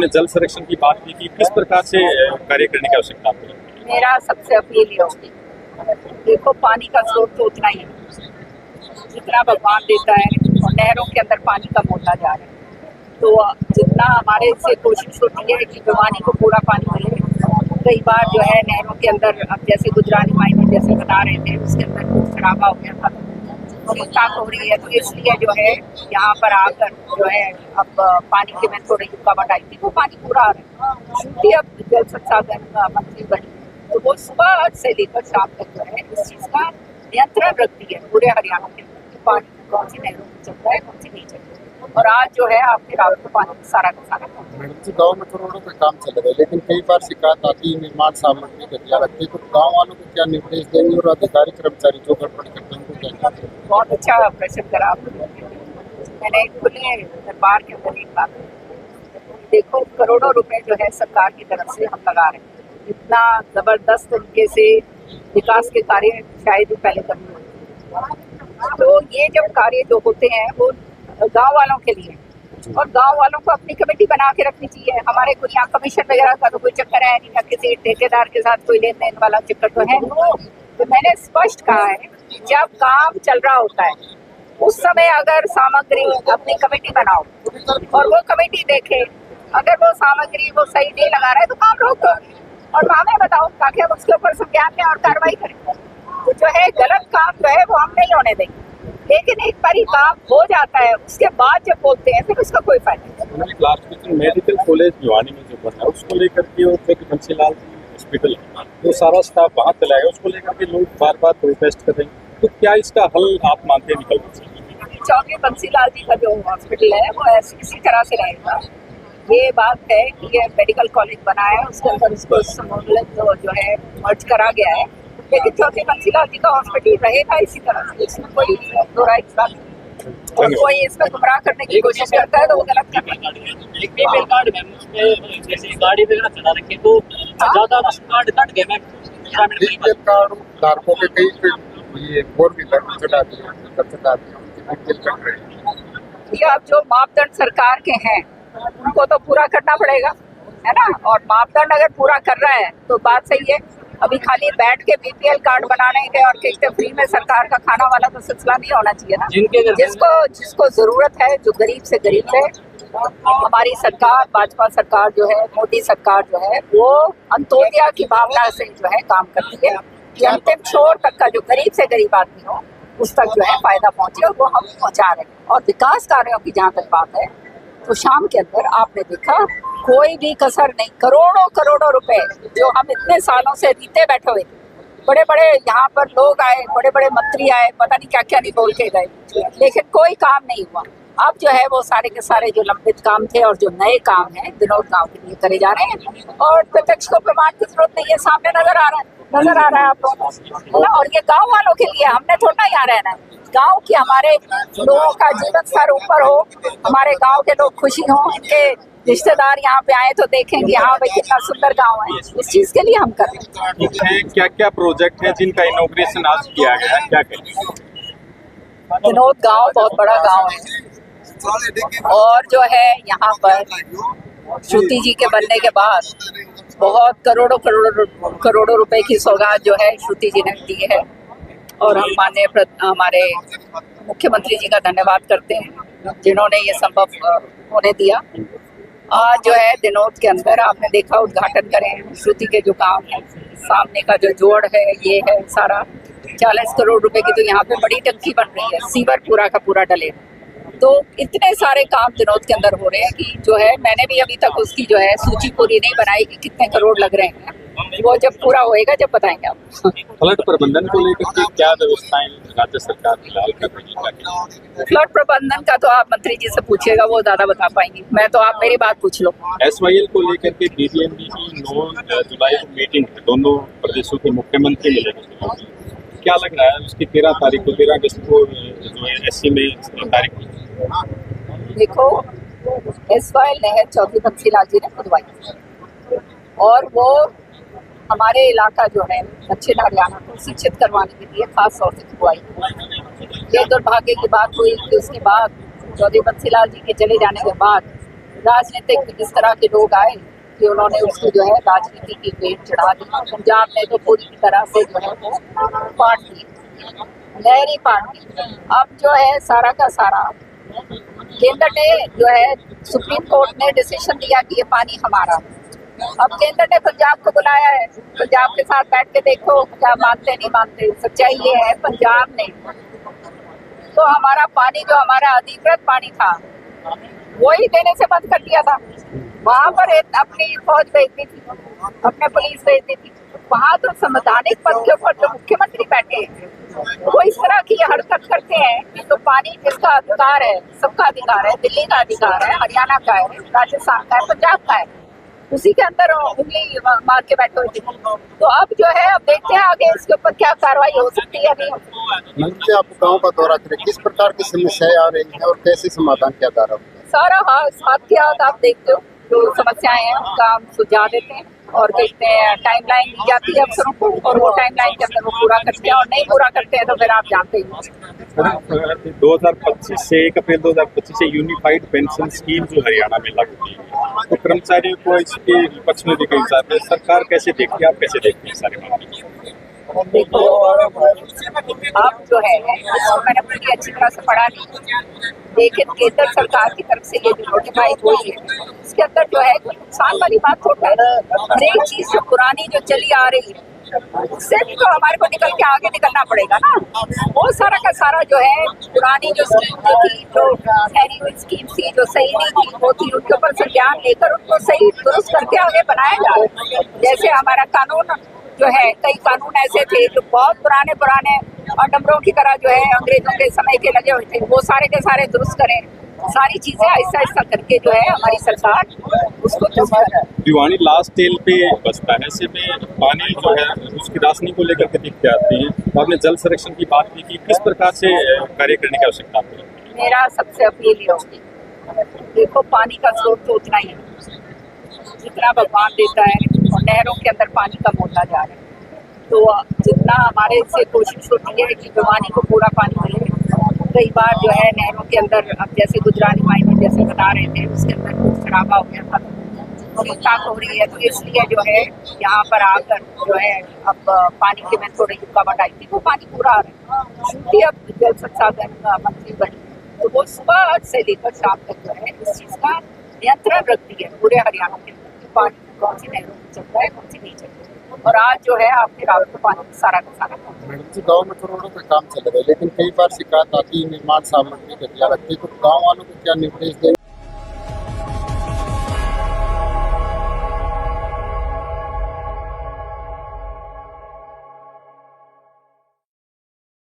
जल संरक्षण की बात की कि किस प्रकार से कार्य करने की आवश्यकता आपको लगती है? मेरा सबसे अपील ये होगी, देखो पानी का स्रोत तो उतना ही है जितना भगवान देता है, और नहरों के अंदर पानी कम होता जा रहा है। तो जितना हमारे से कोशिश होती है कि भिवानी को पूरा पानी मिले। कई बार जो है नहरों के अंदर, अब जैसे गुजरानी माइनर जैसे बना रहे थे, उसके अंदर कुछ खराबा हो गया था, ताक हो रही है। तो इसलिए जो है यहाँ पर आकर जो है अब पानी की मैं थोड़ी रुकावट आई थी, वो पानी पूरा आ रहा है। श्रुति अब जल संसाधन मंत्री बनी, तो वो सुबह से लेकर शाम तक जो है इस चीज का नियंत्रण रखती है पूरे हरियाणा के अंदर कि पानी कौन सी नहरों में चल रहा है, कौन सी नहीं चल रही है। और आज जो है आपके रात को पानी सारा का सारा मैडम जी, गाँव में करोड़ों का काम चल रहा है, लेकिन कई बार शिकायत आती है निर्माण सामग्री घटिया लगती है, तो गाँव वालों को क्या निर्देश देंगे और अधिकारी कर्मचारी जो गड़बड़ करते हैं उनको क्या करेंगे? बहुत अच्छा प्रश्न करा आपने। मैंने खुले दरबार के अंदर एक बात कही, देखो करोड़ों रुपए जो है सरकार की तरफ से हम लगा रहे हैं, इतना जबरदस्त तरीके से विकास के कार्य शायद ही पहले कभी होते। तो ये जब कार्य जो होते हैं वो गांव वालों के लिए, और गांव वालों को अपनी कमेटी बना के रखनी चाहिए। हमारे कोई यहाँ कमीशन वगैरह का तो कोई चक्कर है नहीं, या किसी ठेकेदार के साथ कोई लेन देन वाला चक्कर तो है नहीं। तो मैंने स्पष्ट कहा है कि जब काम चल रहा होता है उस समय अगर सामग्री अपनी कमेटी बनाओ और वो कमेटी देखे, अगर वो सामग्री वो सही नहीं लगा रहा है तो काम रोक दो और हमें बताओ, ताकि हम उसके ऊपर संज्ञान लें और कार्रवाई करें। तो जो है गलत काम जो है वो हम नहीं होने देंगे, लेकिन एक बार ही काम हो जाता है उसके बाद जब बोलते हैं फिर उसका कोई फायदा नहीं। Last question, medical college Bhiwani में जो बना है उसको लेकर के और चौकी बंसीलाल हॉस्पिटल तो सारा स्टाफ वहाँ चला गया, उसको लेकर के लोग बार बार प्रोटेस्ट कर रहे हैं, तो क्या इसका हल आप मानते हैं निकल सकते? चौकी बंसीलाल जी का जो हॉस्पिटल है वो इसी तरह से रहेगा। ये बात है कि ये मेडिकल कॉलेज बना है, उसके अंदर उसको सम्मिलित जो है मर्ज करा गया है, लेकिन चौकी बंसीलाल जी का हॉस्पिटल रहेगा इसी तरह से, इसमें कोई दो राय इस बात नहीं। और कोई इसमें गुमराह करने की कोशिश करता है तो वो गलत करता है। एक पेपर कार्ड मैम, उसमें जैसे गाड़ी वगैरह चला रखी तो ज्यादा कार्ड कट गए मैम। बीपीएल कार्ड धारकों के कई ये 4 व्हीलर चला दिए, बीपीएल कट रहे हैं। ये अब जो मापदंड सरकार के हैं उनको तो पूरा करना पड़ेगा, है ना। और मापदंड अगर पूरा कर रहा है तो बात सही है। अभी खाली बैठ के बीपीएल कार्ड बनाने के और कहते फ्री में सरकार का खाना वाला तो सिलसिला नहीं होना चाहिए ना। जिसको जरूरत है, जो गरीब से गरीब है, हमारी सरकार भाजपा सरकार जो है, मोदी सरकार जो है, वो अंत्योदय की भावना से जो है काम करती है कि अंतिम छोर तक का जो गरीब से गरीब आदमी हो उस तक जो है फायदा पहुंचे, और वो हम पहुंचा रहे हैं। और विकास कार्यों की जहाँ तक बात है तो शाम के अंदर आपने देखा कोई भी कसर नहीं, करोड़ों करोड़ों रुपए जो हम इतने सालों से रीते बैठे हुए, बड़े बड़े यहाँ पर लोग आए, बड़े बड़े मंत्री आए, पता नहीं क्या क्या नहीं बोल के गए, लेकिन कोई काम नहीं हुआ। अब जो है वो सारे के सारे जो लंबित काम थे और जो नए काम हैं विनोद गांव के लिए करे जा रहे हैं, और प्रत्यक्ष को प्रमाण की जरूरत नहीं है, सामने नजर आ रहा है आप लोगों को, है ना। और ये गाँव वालों के लिए, हमने थोड़ा यहाँ रहना है, गांव की हमारे लोगों का जीवन स्तर ऊपर हो, हमारे गांव के लोग खुशी हों, इनके रिश्तेदार यहाँ पे आए तो देखेंगे हाँ भाई कितना सुंदर गांव है। इस चीज के लिए हम कर रहे हैं। क्या क्या प्रोजेक्ट है जिनका इनॉग्रेशन आज किया गया है, क्या कहेंगे? विनोद गांव बहुत बड़ा गांव है, और जो है यहाँ पर श्रुति जी के बनने के बाद बहुत करोड़ों रुपए की सौगात जो है श्रुति जी ने दी है, और हम माननीय हमारे मुख्यमंत्री जी का धन्यवाद करते हैं जिन्होंने ये संभव होने दिया। आज जो है दिनोद के अंदर आपने देखा उद्घाटन करें, श्रुति के जो काम है, सामने का जो जोड़ है, ये है सारा 40 करोड़ रुपए की तो यहाँ पे बड़ी टंकी बन रही है, सीवर पूरा का पूरा डले। तो इतने सारे काम दिनोद के अंदर हो रहे हैं कि जो है मैंने भी अभी तक उसकी जो है सूची पूरी नहीं बनाई कि कितने करोड़ लग रहे हैं, वो जब पूरा होएगा जब बताएंगे आप। फ्लड प्रबंधन को लेकर के क्या व्यवस्थाएं राज्य सरकार फिलहाल कर रही है? फ्लड प्रबंधन का तो आप मंत्री जी से पूछिएगा, वो ज्यादा बता पाएंगे, मैं तो आप मेरी बात पूछ लो। SYL को लेकर के BBMP की 9 जुलाई को मीटिंग है, दोनों प्रदेशों के मुख्यमंत्री मिलेंगे, क्या लग रहा है उसकी 13 तारीख को, 13 अगस्त को जो है SC में तारीख को? देखो SYL नहर चौकी बंसीलाल जी ने खुदवाई, और वो हमारे इलाका जो है दक्षिण हरियाणा को शिक्षित करवाने के लिए खास तौर से खुदवाई। ये दुर्भाग्य की बात हुई कि उसके बाद चौधरी बंसीलाल जी के चले जाने के बाद राजनीतिक इस तरह के लोग आए कि उन्होंने उसको जो है राजनीति की पेट चढ़ा दी। पंजाब ने तो पूरी तरह से जो है वो पाट दी, नहरी पाट दी। अब जो है सारा का सारा केंद्र ने जो है सुप्रीम कोर्ट ने डिसीजन दिया कि ये पानी हमारा है। अब केंद्र ने पंजाब को बुलाया है, पंजाब के साथ बैठ के देखो क्या मानते नहीं मानते। सच्चाई ये है पंजाब ने तो हमारा पानी जो हमारा अधिकृत पानी था वही देने से बंद कर दिया था। वहां पर अपनी फौज भेज दी थी, अपने पुलिस भेज दी थी। वहां तो संवैधानिक पद के ऊपर जो मुख्यमंत्री बैठे हैं वो इस तरह की हरकत करते हैं। तो पानी जिसका अधिकार है, सबका अधिकार है, दिल्ली का अधिकार है, हरियाणा का है, राजस्थान का है, पंजाब का है, उसी के अंदर उंगली मार के बैठे हुए थे। तो अब जो है अब देखते हैं आगे इसके ऊपर क्या कार्रवाई हो सकती है। नहीं हो सकती। मंत्री जी, आप गाँव का दौरा करें, किस प्रकार की समस्याएं आ रही हैं और कैसे समाधान किया जा रहा है? सारा हाथ के हाथ आप देखते हो जो समस्याएं हैं उनका हम सुझाव देते हैं और देखते हैं टाइमलाइन दी जाती है अफसरों को और वो टाइमलाइन के अंदर वो पूरा करते हैं और नहीं पूरा करते हैं तो फिर आप जानते ही 2025 से 1 अप्रैल 2025 से यूनिफाइड पेंशन स्कीम जो हरियाणा में लागू की गई तो कर्मचारियों को इसके विपक्ष में देखा जाता है। सरकार कैसे देखती है, आप कैसे देखते हैं सारे मामले? देखो आप जो है इसको मैंने पूरी अच्छी तरह से पढ़ा नहीं, लेकिन केंद्र सरकार की तरफ से ये जो नोटिफाई हुई है इसके अंदर जो है कोई नुकसान वाली बात थोड़ा है। हर एक चीज जो पुरानी जो चली आ रही है सिर्फ तो हमारे को निकल के आगे निकलना पड़ेगा ना। वो सारा का सारा जो है पुरानी जो स्कीम जो थी, जो ठहरी हुई स्कीम थी, जो सही नहीं थी वो थी, उनके ऊपर संज्ञान लेकर उनको सही दुरुस्त करके आगे बनाया जाए। जैसे हमारा कानून जो है, कई कानून ऐसे थे जो बहुत पुराने डमरों की तरह जो है अंग्रेजों के समय के लगे हुए थे, वो सारे के सारे दुरुस्त करें। सारी चीजें आहिस्ता आहिस्ता करके जो है हमारी सरकार उसको भिवानी लास्ट टेल पे बसता है, ऐसे में पानी जो है उसकी राशनी को लेकर के दिक्कतें आती हैं। तो आपने जल संरक्षण की बात की कि किस प्रकार से कार्य करने की आवश्यकता है? मेरा सबसे अपील ये होगी, देखो पानी का स्रोत तो उतना ही है जितना भगवान देता है और नहरों के अंदर पानी कम होता जा रहा है। तो जितना हमारे से कोशिश होती है कि भिवानी को पूरा पानी मिले, कई बार जो है नहरों के अंदर अब जैसे गुजरानी माइनर जैसे बता रहे थे उसके अंदर कुछ खराबा हो गया था, ठीक हो रही है। तो इसलिए जो है यहाँ पर आकर जो है अब पानी की मैं थोड़ी रुकावट आई थी, वो पानी पूरा आ रहा है। क्योंकि अब जल संसाधन मंत्री बनी तो वो सुबह से लेकर शाम तक जो है इस चीज़ का नियंत्रण रखती है पूरे हरियाणा के अंदर कि पानी कौन सी नहरों में चलता है, कौन सी नहीं चलता है। और आज जो है आपके रात को पानी सारा का सारा मैडम जी, गाँव में करोड़ों का काम चल रहा है, लेकिन कई बार शिकायत आती है निर्माण सामग्री घटिया लगती है, तो गाँव वालों को क्या निर्देश दें?